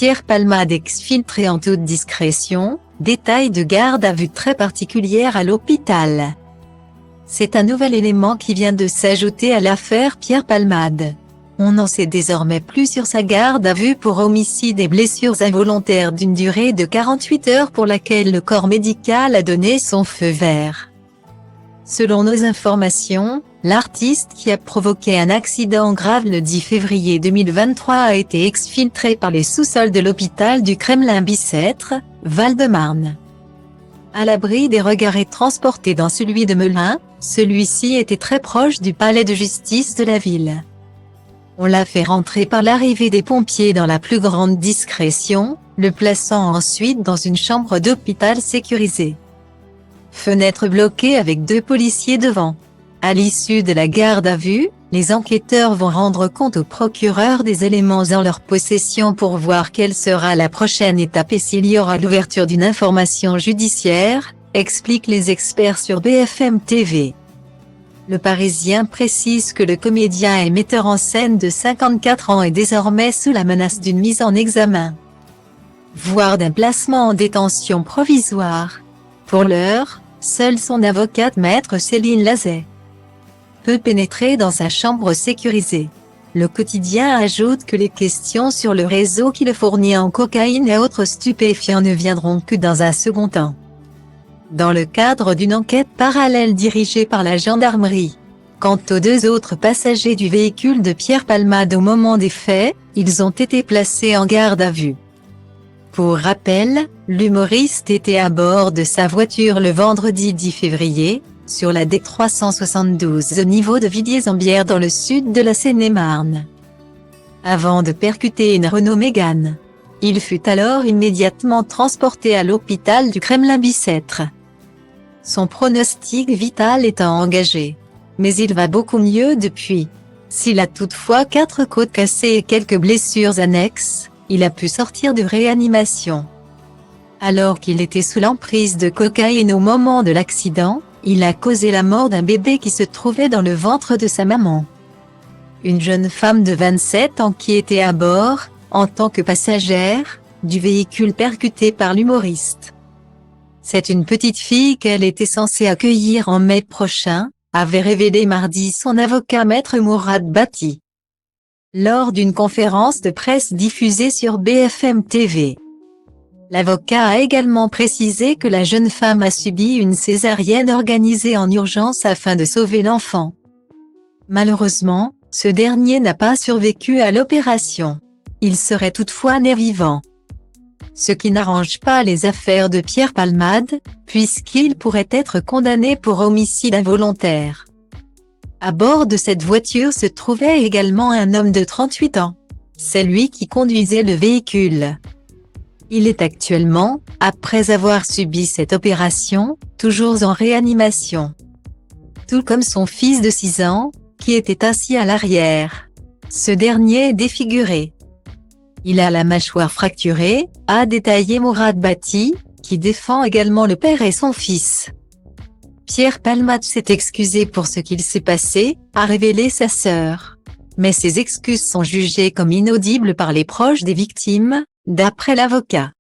Pierre Palmade exfiltré en toute discrétion, détail de garde à vue très particulière à l'hôpital. C'est un nouvel élément qui vient de s'ajouter à l'affaire Pierre Palmade. On en sait désormais plus sur sa garde à vue pour homicide et blessures involontaires d'une durée de 48 heures pour laquelle le corps médical a donné son feu vert. Selon nos informations, l'artiste qui a provoqué un accident grave le 10 février 2023 a été exfiltré par les sous-sols de l'hôpital du Kremlin-Bicêtre, Val-de-Marne. À l'abri des regards et transporté dans celui de Melun, celui-ci était très proche du palais de justice de la ville. On l'a fait rentrer par l'arrivée des pompiers dans la plus grande discrétion, le plaçant ensuite dans une chambre d'hôpital sécurisée. Fenêtre bloquée avec 2 policiers devant. À l'issue de la garde à vue, les enquêteurs vont rendre compte au procureur des éléments en leur possession pour voir quelle sera la prochaine étape et s'il y aura l'ouverture d'une information judiciaire, expliquent les experts sur BFM TV. Le Parisien précise que le comédien et metteur en scène de 54 ans est désormais sous la menace d'une mise en examen, voire d'un placement en détention provisoire. Pour l'heure, seule son avocate maître Céline Lazet peut pénétrer dans sa chambre sécurisée. Le quotidien ajoute que les questions sur le réseau qui le fournit en cocaïne et autres stupéfiants ne viendront que dans un second temps, dans le cadre d'une enquête parallèle dirigée par la gendarmerie. Quant aux 2 autres passagers du véhicule de Pierre Palmade au moment des faits, ils ont été placés en garde à vue. Pour rappel, l'humoriste était à bord de sa voiture le vendredi 10 février, sur la D372 au niveau de Villiers-en-Bière dans le sud de la Seine-et-Marne, avant de percuter une Renault Mégane. Il fut alors immédiatement transporté à l'hôpital du Kremlin-Bicêtre, son pronostic vital étant engagé. Mais il va beaucoup mieux depuis. S'il a toutefois 4 côtes cassées et quelques blessures annexes, il a pu sortir de réanimation. Alors qu'il était sous l'emprise de cocaïne au moment de l'accident, il a causé la mort d'un bébé qui se trouvait dans le ventre de sa maman. Une jeune femme de 27 ans qui était à bord, en tant que passagère, du véhicule percuté par l'humoriste. C'est une petite fille qu'elle était censée accueillir en mai prochain, avait révélé mardi son avocat maître Mourad Bati, lors d'une conférence de presse diffusée sur BFM TV. L'avocat a également précisé que la jeune femme a subi une césarienne organisée en urgence afin de sauver l'enfant. Malheureusement, ce dernier n'a pas survécu à l'opération. Il serait toutefois né vivant, ce qui n'arrange pas les affaires de Pierre Palmade, puisqu'il pourrait être condamné pour homicide involontaire. À bord de cette voiture se trouvait également un homme de 38 ans. C'est lui qui conduisait le véhicule. Il est actuellement, après avoir subi cette opération, toujours en réanimation. Tout comme son fils de 6 ans, qui était assis à l'arrière. Ce dernier est défiguré. Il a la mâchoire fracturée, a détaillé Mourad Bati, qui défend également le père et son fils. Pierre Palmade s'est excusé pour ce qu'il s'est passé, a révélé sa sœur. Mais ses excuses sont jugées comme inaudibles par les proches des victimes, d'après l'avocat.